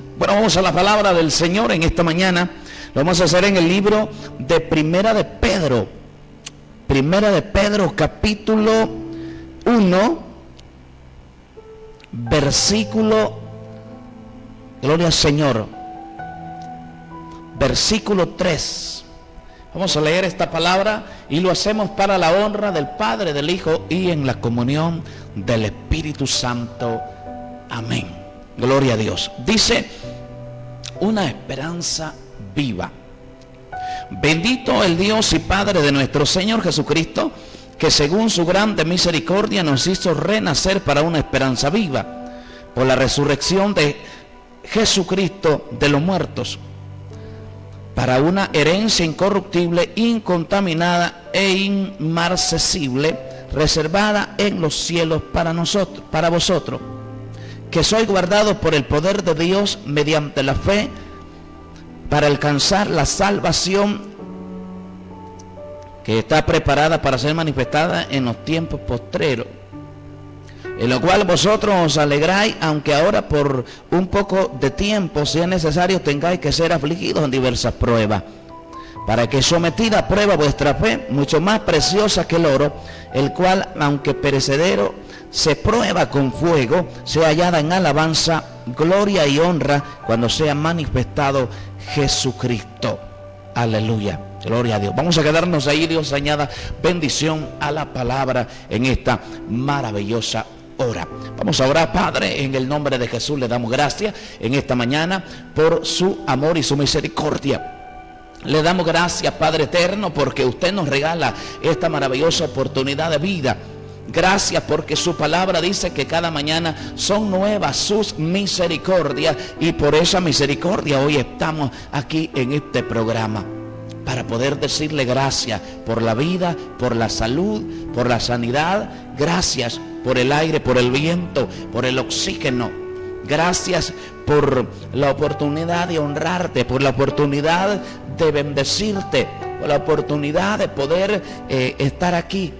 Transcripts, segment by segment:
vidas. Bueno, vamos a la palabra del Señor en esta mañana. Lo vamos a hacer en el libro de Primera de Pedro. Primera de Pedro, capítulo 1, versículo, gloria al Señor, versículo 3. Vamos a leer esta palabra y lo hacemos para la honra del Padre, del Hijo y en la comunión del Espíritu Santo. Amén. Gloria a Dios. Dice: una esperanza viva. Bendito el Dios y Padre de nuestro Señor Jesucristo, que según su grande misericordia nos hizo renacer para una esperanza viva, por la resurrección de Jesucristo de los muertos, para una herencia incorruptible, incontaminada e inmarcesible, reservada en los cielos para nosotros, para vosotros, que sois guardados por el poder de Dios mediante la fe, para alcanzar la salvación que está preparada para ser manifestada en los tiempos postreros, en lo cual vosotros os alegráis, aunque ahora por un poco de tiempo sea necesario tengáis que ser afligidos en diversas pruebas, para que sometida a prueba vuestra fe, mucho más preciosa que el oro, el cual, aunque perecedero, se prueba con fuego, sea hallada en alabanza, gloria y honra cuando sea manifestado Jesucristo. Aleluya. Gloria a Dios. Vamos a quedarnos ahí. Dios añada bendición a la palabra en esta maravillosa hora. Vamos a orar. Padre, en el nombre de Jesús le damos gracias en esta mañana por su amor y su misericordia. Le damos gracias, Padre eterno, porque usted nos regala esta maravillosa oportunidad de vida. Gracias porque su palabra dice que cada mañana son nuevas sus misericordias, y por esa misericordia hoy estamos aquí en este programa para poder decirle gracias por la vida, por la salud, por la sanidad. Gracias por el aire, por el viento, por el oxígeno. Gracias por la oportunidad de honrarte, por la oportunidad de bendecirte, por la oportunidad de poder estar aquí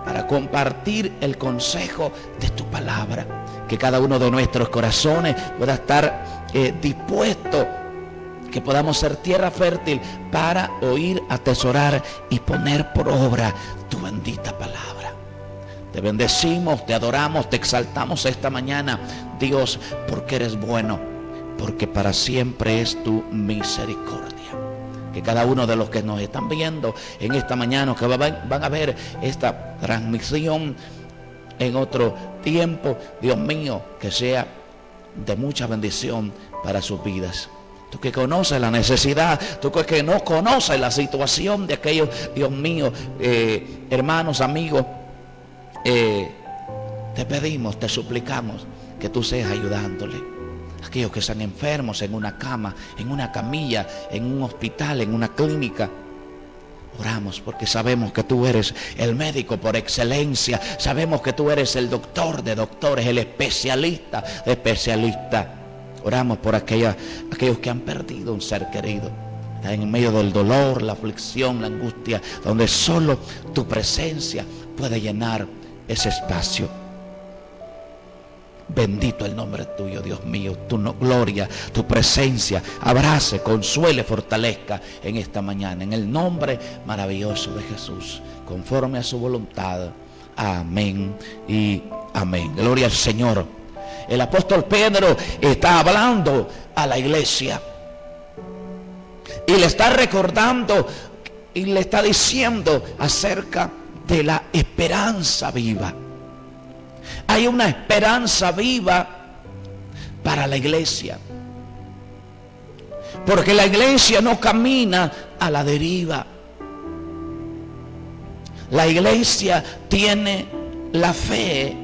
para compartir el consejo de tu palabra. Que cada uno de nuestros corazones pueda estar dispuesto, que podamos ser tierra fértil para oír, atesorar y poner por obra tu bendita palabra. Te bendecimos, te adoramos, te exaltamos esta mañana, Dios, porque eres bueno, porque para siempre es tu misericordia. Que cada uno de los que nos están viendo en esta mañana, que van a ver esta transmisión en otro tiempo, Dios mío, que sea de mucha bendición para sus vidas. Tú que conoces la necesidad, tú que no conoces la situación de aquellos, Dios mío, hermanos, amigos, te pedimos, te suplicamos que tú seas ayudándole. Aquellos que están enfermos en una cama, en una camilla, en un hospital, en una clínica. Oramos porque sabemos que tú eres el médico por excelencia. Sabemos que tú eres el doctor de doctores, el especialista de especialistas. Oramos por aquellos que han perdido un ser querido. Están en medio del dolor, la aflicción, la angustia, donde solo tu presencia puede llenar ese espacio. Bendito el nombre tuyo, Dios mío. Tu gloria, tu presencia abrace, consuele, fortalezca en esta mañana, en el nombre maravilloso de Jesús, conforme a su voluntad. Amén y amén. Gloria al Señor. El apóstol Pedro está hablando a la iglesia y le está recordando y le está diciendo acerca de la esperanza viva. Hay una esperanza viva para la iglesia, porque la iglesia no camina a la deriva. La iglesia tiene la fe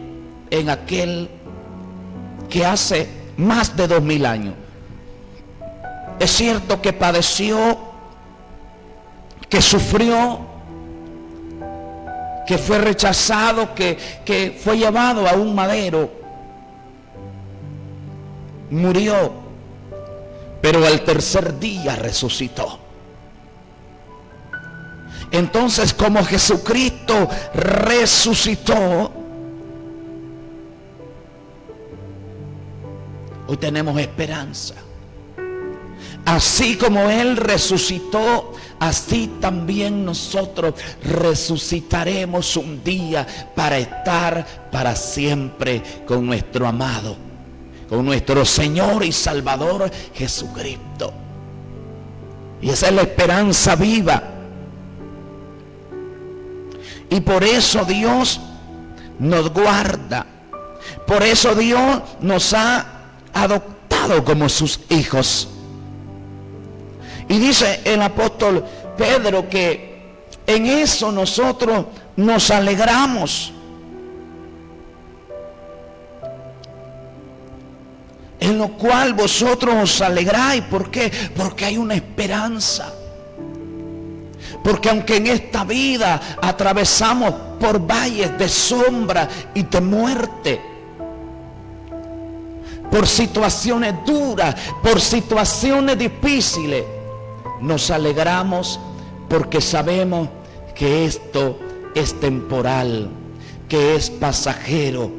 en aquel que hace más de 2000 años. Es cierto que padeció, que sufrió, que fue rechazado, que fue llevado a un madero, murió, pero al tercer día resucitó. Entonces, como Jesucristo resucitó, hoy tenemos esperanza. Así como Él resucitó, así también nosotros resucitaremos un día para estar para siempre con nuestro amado, con nuestro Señor y Salvador Jesucristo. Y esa es la esperanza viva. Y por eso Dios nos guarda. Por eso Dios nos ha adoptado como sus hijos. Y dice el apóstol Pedro que en eso nosotros nos alegramos. En lo cual vosotros os alegráis. ¿Por qué? Porque hay una esperanza. Porque aunque en esta vida atravesamos por valles de sombra y de muerte, por situaciones duras, por situaciones difíciles, nos alegramos porque sabemos que esto es temporal, que es pasajero,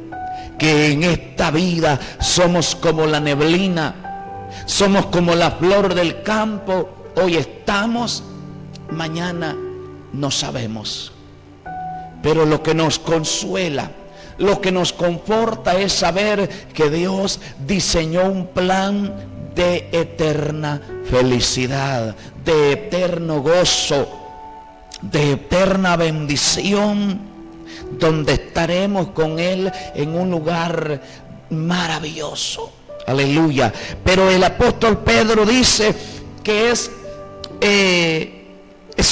que en esta vida somos como la neblina, somos como la flor del campo. Hoy estamos, mañana no sabemos. Pero lo que nos consuela, lo que nos conforta es saber que Dios diseñó un plan de eterna felicidad, de eterno gozo, de eterna bendición, donde estaremos con Él en un lugar maravilloso. Aleluya. Pero el apóstol Pedro dice que es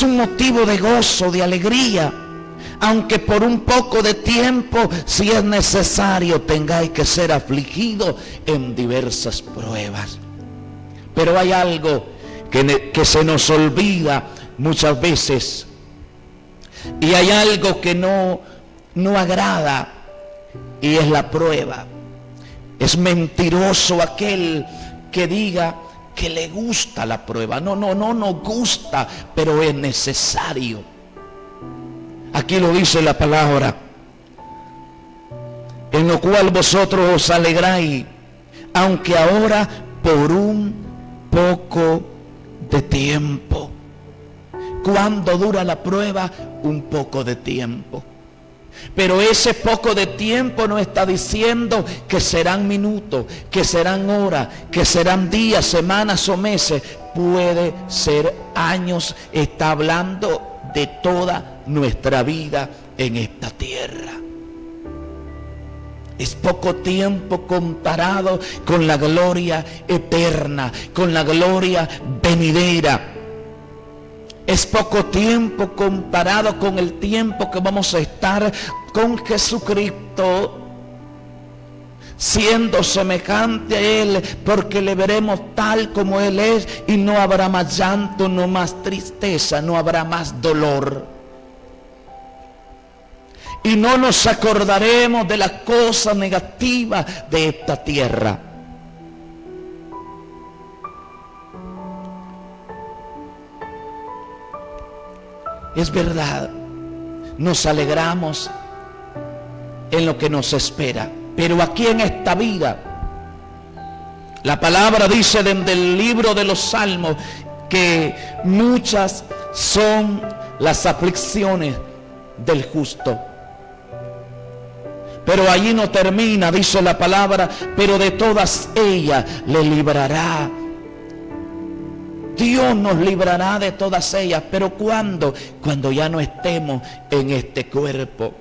un motivo de gozo, de alegría, aunque por un poco de tiempo, si es necesario, tengáis que ser afligidos en diversas pruebas. Pero hay algo que se nos olvida muchas veces, y hay algo que no agrada, y es la prueba. Es mentiroso aquel que diga que le gusta la prueba. No nos gusta, pero es necesario. Aquí lo dice la palabra: en lo cual vosotros os alegráis, aunque ahora por un poco de tiempo. ¿Cuándo dura la prueba? Un poco de tiempo. Pero ese poco de tiempo no está diciendo que serán minutos, que serán horas, que serán días, semanas o meses. Puede ser años. Está hablando de toda nuestra vida en esta tierra. Es poco tiempo comparado con la gloria eterna, con la gloria venidera. Es poco tiempo comparado con el tiempo que vamos a estar con Jesucristo, siendo semejante a Él, porque le veremos tal como Él es, y no habrá más llanto, no más tristeza, no habrá más dolor. Y no nos acordaremos de las cosas negativas de esta tierra. Es verdad, nos alegramos en lo que nos espera, pero aquí en esta vida, la palabra dice desde el libro de los Salmos que muchas son las aflicciones del justo. Pero allí no termina, dice la palabra, pero de todas ellas le librará. Dios nos librará de todas ellas. ¿Pero cuándo? Cuando ya no estemos en este cuerpo.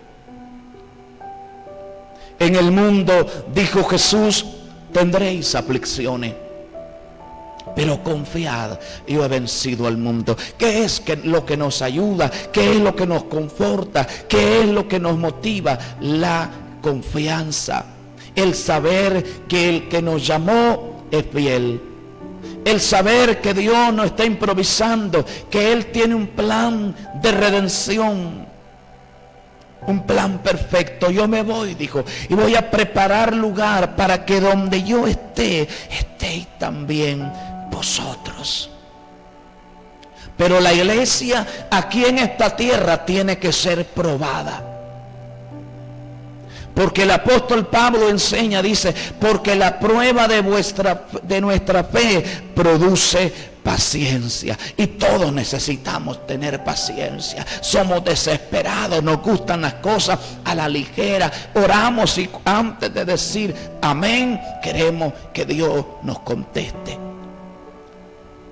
En el mundo, dijo Jesús, tendréis aflicciones, pero confiad, yo he vencido al mundo. ¿Qué es lo que nos ayuda? ¿Qué es lo que nos conforta? ¿Qué es lo que nos motiva? La confianza, el saber que el que nos llamó es fiel, el saber que Dios no está improvisando, que Él tiene un plan de redención, un plan perfecto. Yo me voy, dijo, y voy a preparar lugar para que donde yo esté, estéis también vosotros. Pero la iglesia aquí en esta tierra tiene que ser probada. Porque el apóstol Pablo enseña, dice, porque la prueba de nuestra fe produce paciencia. Y todos necesitamos tener paciencia. Somos desesperados, nos gustan las cosas a la ligera. Oramos y antes de decir amén, queremos que Dios nos conteste.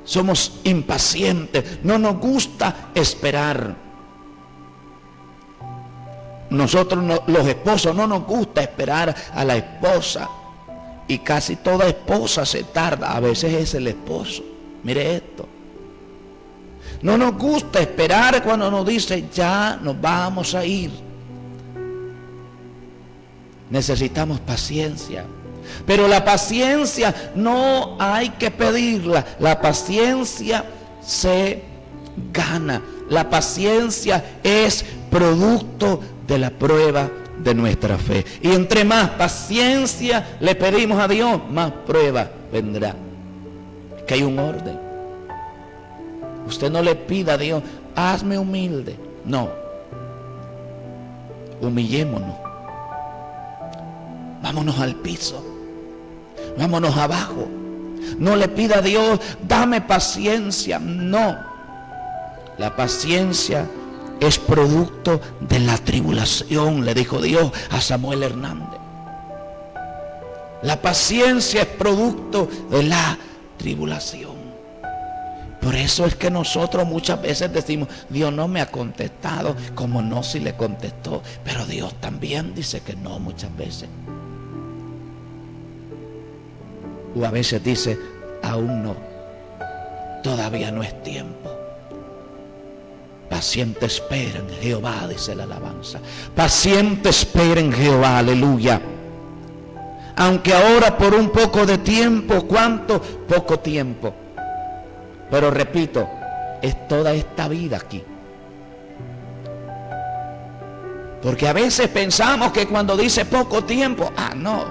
Somos impacientes, no nos gusta esperar. Nosotros los esposos no nos gusta esperar a la esposa. Y casi toda esposa se tarda. A veces es el esposo. Mire esto. No nos gusta esperar cuando nos dice ya nos vamos a ir. Necesitamos paciencia. Pero la paciencia no hay que pedirla. La paciencia se gana. La paciencia es producto de la prueba de nuestra fe. Y entre más paciencia le pedimos a Dios, más prueba vendrá. Que hay un orden. Usted no le pida a Dios, hazme humilde. No. Humillémonos. Vámonos al piso. Vámonos abajo. No le pida a Dios, dame paciencia. No. La paciencia es producto de la tribulación, le dijo Dios a Samuel Hernández. La paciencia es producto de la tribulación. Por eso es que nosotros muchas veces decimos, Dios no me ha contestado, como no si le contestó. Pero Dios también dice que no muchas veces. O a veces dice, aún no, todavía no es tiempo. Paciente espera en Jehová, dice la alabanza. Paciente espera en Jehová, aleluya. Aunque ahora por un poco de tiempo, ¿cuánto? Poco tiempo. Pero repito, es toda esta vida aquí. Porque a veces pensamos que cuando dice poco tiempo, no,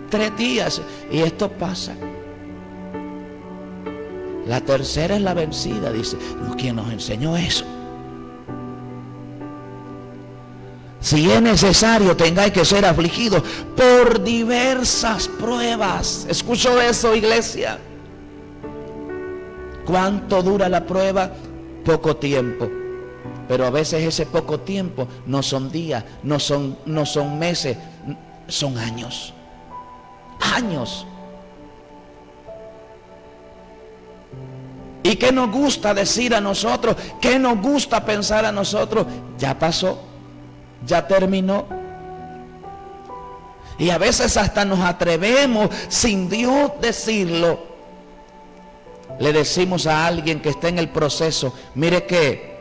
3 días y esto pasa. La tercera es la vencida, dice. ¿Quién nos enseñó eso? Si es necesario, tengáis que ser afligidos por diversas pruebas. ¿Escuchó eso, iglesia? ¿Cuánto dura la prueba? Poco tiempo. Pero a veces ese poco tiempo no son días, no son meses, son años. Años. ¿Y qué nos gusta decir a nosotros? ¿Qué nos gusta pensar a nosotros? Ya pasó. Ya terminó. Y a veces hasta nos atrevemos sin Dios decirlo. Le decimos a alguien que está en el proceso, mire que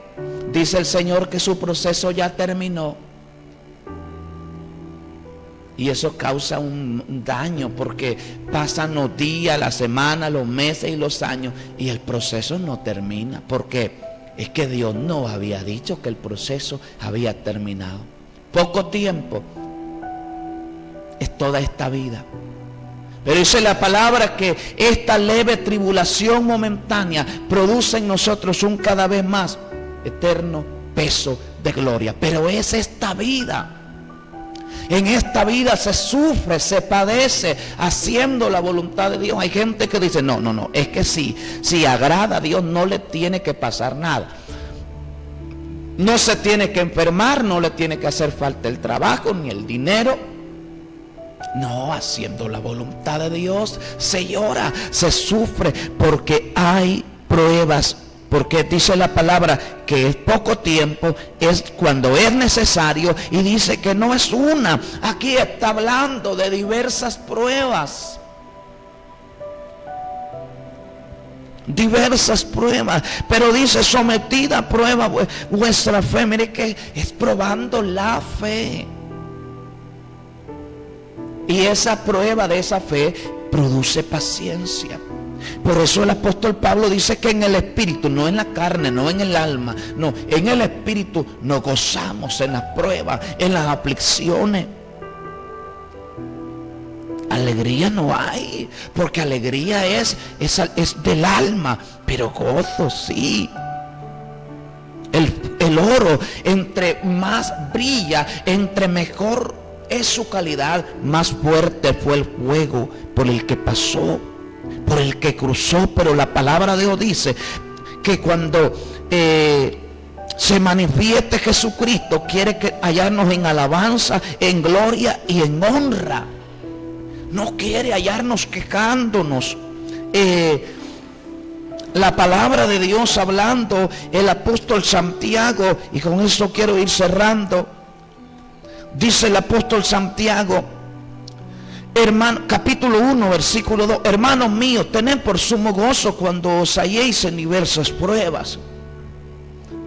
dice el Señor que su proceso ya terminó. Y eso causa un daño porque pasan los días, las semanas, los meses y los años y el proceso no termina. ¿Por qué? Es que Dios no había dicho que el proceso había terminado. Poco tiempo es toda esta vida. Pero dice la palabra que esta leve tribulación momentánea produce en nosotros un cada vez más eterno peso de gloria. Pero es esta vida. En esta vida se sufre, se padece haciendo la voluntad de Dios. Hay gente que dice, no, es que si agrada a Dios no le tiene que pasar nada. No se tiene que enfermar, no le tiene que hacer falta el trabajo ni el dinero. No, haciendo la voluntad de Dios se llora, se sufre porque hay pruebas. Porque dice la palabra que es poco tiempo, es cuando es necesario, y dice que no es una. Aquí está hablando de diversas pruebas. Diversas pruebas, pero dice sometida a prueba vuestra fe. Mire que es probando la fe. Y esa prueba de esa fe produce paciencia. Por eso el apóstol Pablo dice que en el espíritu, no en la carne, no en el alma, no, en el espíritu nos gozamos en las pruebas, en las aflicciones. Alegría no hay, porque alegría es del alma, pero gozo sí. El oro entre más brilla, entre mejor es su calidad, más fuerte fue el fuego por el que pasó, por el que cruzó. Pero la palabra de Dios dice que cuando se manifieste Jesucristo, quiere que hallarnos en alabanza, en gloria y en honra. No quiere hallarnos quejándonos. La palabra de Dios hablando, el apóstol Santiago, y con eso quiero ir cerrando. Dice el apóstol Santiago, hermano, capítulo 1, versículo 2: hermanos míos, tened por sumo gozo cuando os halléis en diversas pruebas.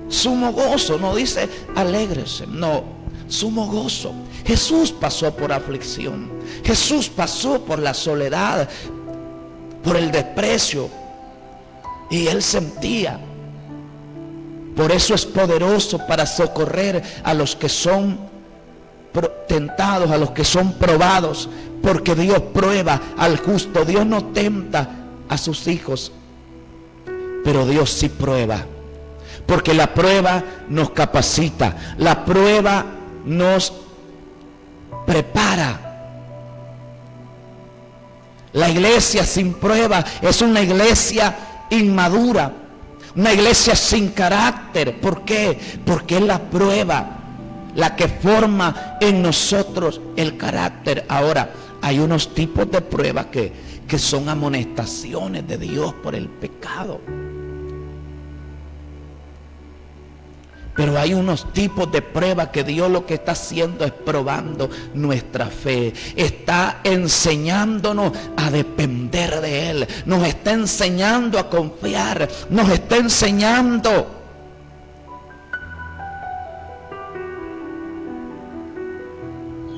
Sumo gozo, no dice alégrese, no, sumo gozo. Jesús pasó por aflicción, Jesús pasó por la soledad, por el desprecio, y él sentía. Por eso es poderoso para socorrer a los que son tentados, a los que son probados, porque Dios prueba al justo. Dios no tenta a sus hijos, pero Dios sí prueba, porque la prueba nos capacita, la prueba nos prepara. La iglesia sin prueba es una iglesia inmadura, una iglesia sin carácter. ¿Por qué? Porque es la prueba la que forma en nosotros el carácter. Ahora, hay unos tipos de pruebas que son amonestaciones de Dios por el pecado. Pero hay unos tipos de pruebas que Dios lo que está haciendo es probando nuestra fe. Está enseñándonos a depender de Él. Nos está enseñando a confiar. Nos está enseñando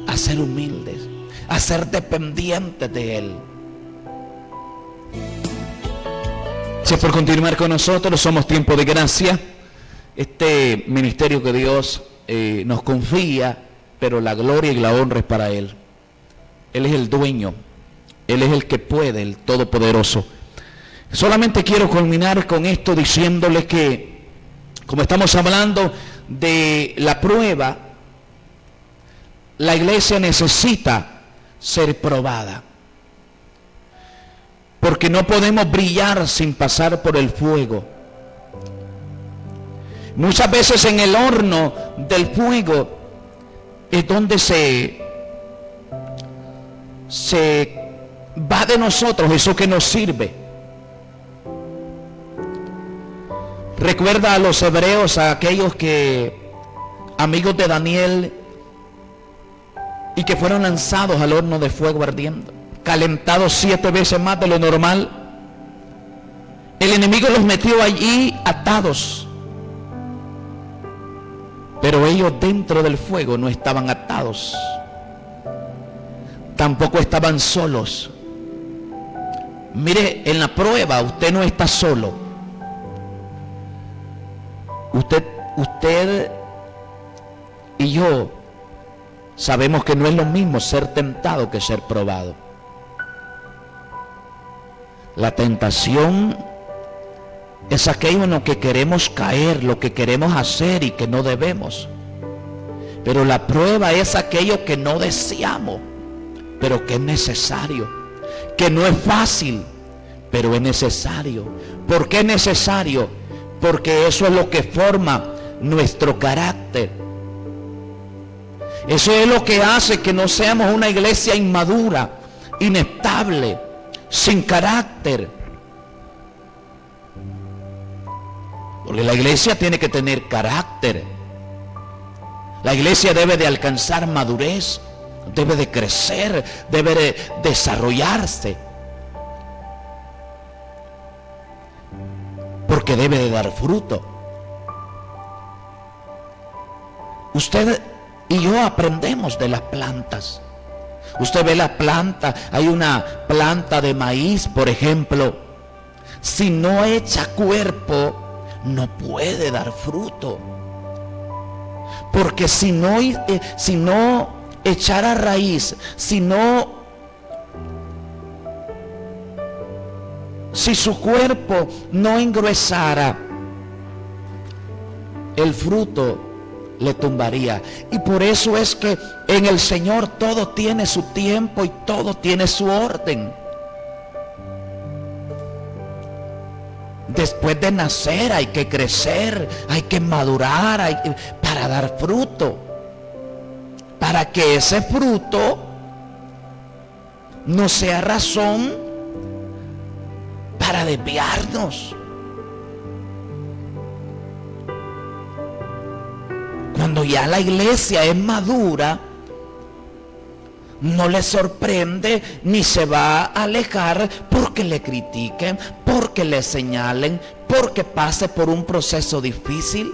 a ser humildes, a ser dependientes de Él. Gracias por continuar con nosotros. Somos Tiempo de Gracia. Este ministerio que Dios nos confía, pero la gloria y la honra es para Él. Él es el dueño, Él es el que puede, el todopoderoso. Solamente quiero culminar con esto diciéndole que, como estamos hablando de la prueba, la iglesia necesita ser probada, porque no podemos brillar sin pasar por el fuego. Muchas veces en el horno del fuego es donde se va de nosotros eso que nos sirve. Recuerda a los hebreos, a aquellos amigos de Daniel, y que fueron lanzados al horno de fuego ardiendo, calentados 7 veces más de lo normal. El enemigo los metió allí atados. Pero ellos dentro del fuego no estaban atados, tampoco estaban solos. Mire, en la prueba usted no está solo. Usted y yo sabemos que no es lo mismo ser tentado que ser probado. La tentación es aquello en lo que queremos caer, lo que queremos hacer y que no debemos. Pero la prueba es aquello que no deseamos, pero que es necesario. Que no es fácil, pero es necesario. ¿Por qué es necesario? Porque eso es lo que forma nuestro carácter. Eso es lo que hace que no seamos una iglesia inmadura, inestable, sin carácter. Porque la iglesia tiene que tener carácter. La iglesia debe de alcanzar madurez, debe de crecer, debe de desarrollarse. Porque debe de dar fruto. Usted y yo aprendemos de las plantas. Usted ve la planta, hay una planta de maíz, por ejemplo. Si no echa cuerpo, no puede dar fruto. Porque si no echara raíz, si su cuerpo no engruesara, el fruto le tumbaría. Y por eso es que en el Señor todo tiene su tiempo y todo tiene su orden. Después de nacer hay que crecer, hay que madurar, para dar fruto. Para que ese fruto no sea razón para desviarnos. Cuando ya la iglesia es madura, no le sorprende ni se va a alejar porque le critiquen, porque le señalen, porque pase por un proceso difícil.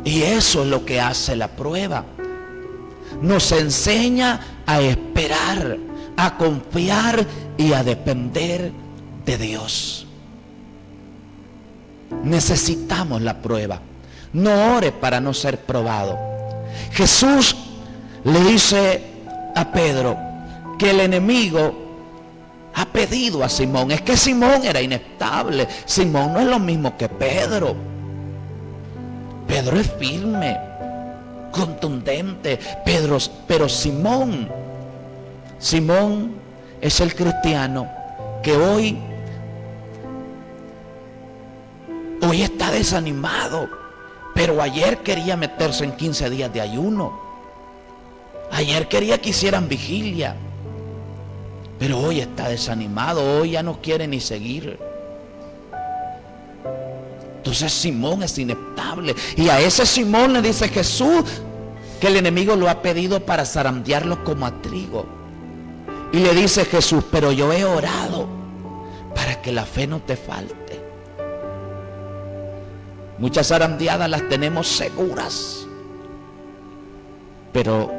Y eso es lo que hace la prueba. Nos enseña a esperar, a confiar y a depender de Dios. Necesitamos la prueba. No ore para no ser probado. Jesús le dice a Pedro que el enemigo ha pedido a Simón. Es que Simón era inestable. Simón no es lo mismo que Pedro. Pedro es firme, contundente. Pero Simón es el cristiano que hoy está desanimado. Pero ayer quería meterse en 15 días de ayuno. Ayer quería que hicieran vigilia. Pero hoy está desanimado. Hoy ya no quiere ni seguir. Entonces Simón es inestable. Y a ese Simón le dice Jesús que el enemigo lo ha pedido para zarandearlo como a trigo. Y le dice Jesús, pero yo he orado para que la fe no te falte. Muchas zarandeadas las tenemos seguras, pero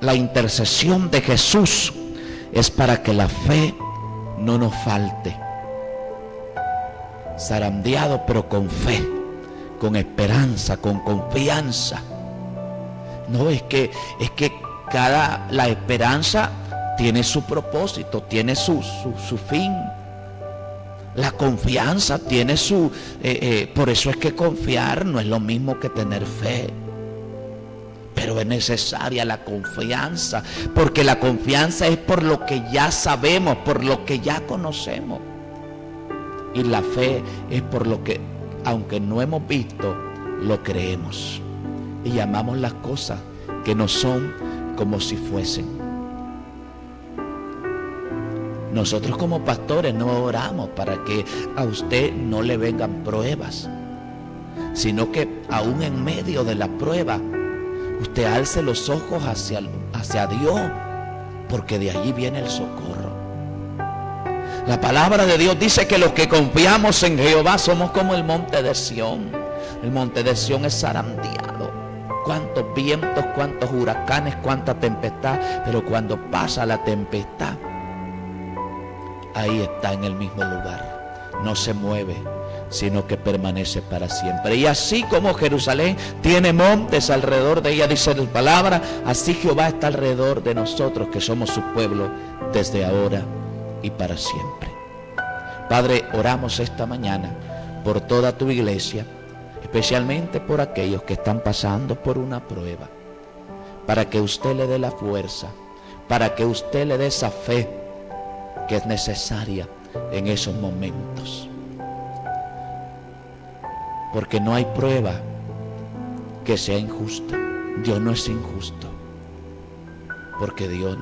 la intercesión de Jesús es para que la fe no nos falte. Zarandeado, pero con fe, con esperanza, con confianza. No, es que la esperanza tiene su propósito, tiene su fin. La confianza tiene su... por eso es que confiar no es lo mismo que tener fe. Pero es necesaria la confianza, porque la confianza es por lo que ya sabemos, por lo que ya conocemos. Y la fe es por lo que, aunque no hemos visto, lo creemos. Y llamamos las cosas que no son como si fuesen. Nosotros como pastores no oramos para que a usted no le vengan pruebas, sino que aún en medio de la prueba usted alce los ojos hacia Dios, porque de allí viene el socorro. La palabra de Dios dice que los que confiamos en Jehová somos como el monte de Sión. El monte de Sión es zarandeado. Cuántos vientos, cuántos huracanes, cuánta tempestad, pero cuando pasa la tempestad, ahí está en el mismo lugar, no se mueve, sino que permanece para siempre. Y así como Jerusalén tiene montes alrededor de ella, dice la palabra, así Jehová está alrededor de nosotros, que somos su pueblo, desde ahora y para siempre. Padre, oramos esta mañana por toda tu iglesia, especialmente por aquellos que están pasando por una prueba, para que usted le dé la fuerza, para que usted le dé esa fe que es necesaria en esos momentos. Porque no hay prueba que sea injusta. Dios no es injusto, porque Dios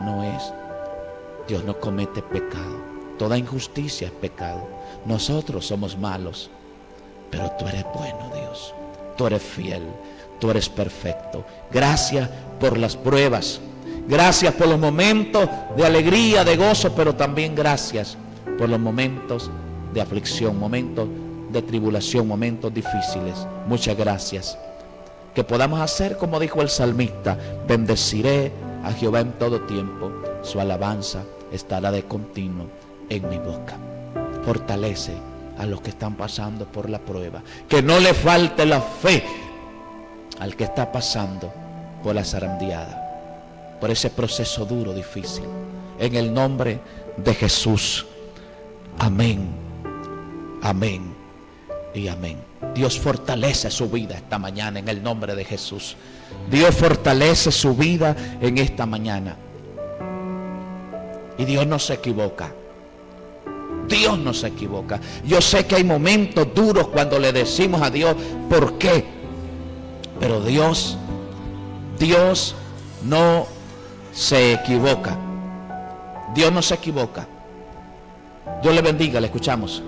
no comete pecado. Toda injusticia es pecado. Nosotros somos malos, pero tú eres bueno, Dios. Tú eres fiel, tú eres perfecto. Gracias por las pruebas. Gracias por los momentos de alegría, de gozo, pero también gracias por los momentos de aflicción, momentos de tribulación, momentos difíciles. Muchas gracias. Que podamos hacer como dijo el salmista: bendeciré a Jehová en todo tiempo, su alabanza estará de continuo en mi boca. Fortalece a los que están pasando por la prueba. Que no le falte la fe al que está pasando por la zarandeada, por ese proceso duro, difícil. En el nombre de Jesús. Amén. Amén. y amén. Dios fortalece su vida esta mañana en el nombre de Jesús. Dios fortalece su vida en esta mañana. Y Dios no se equivoca. Dios no se equivoca. Yo sé que hay momentos duros cuando le decimos a Dios, ¿por qué? Pero Dios no se equivoca. Dios no se equivoca. Dios le bendiga, le escuchamos.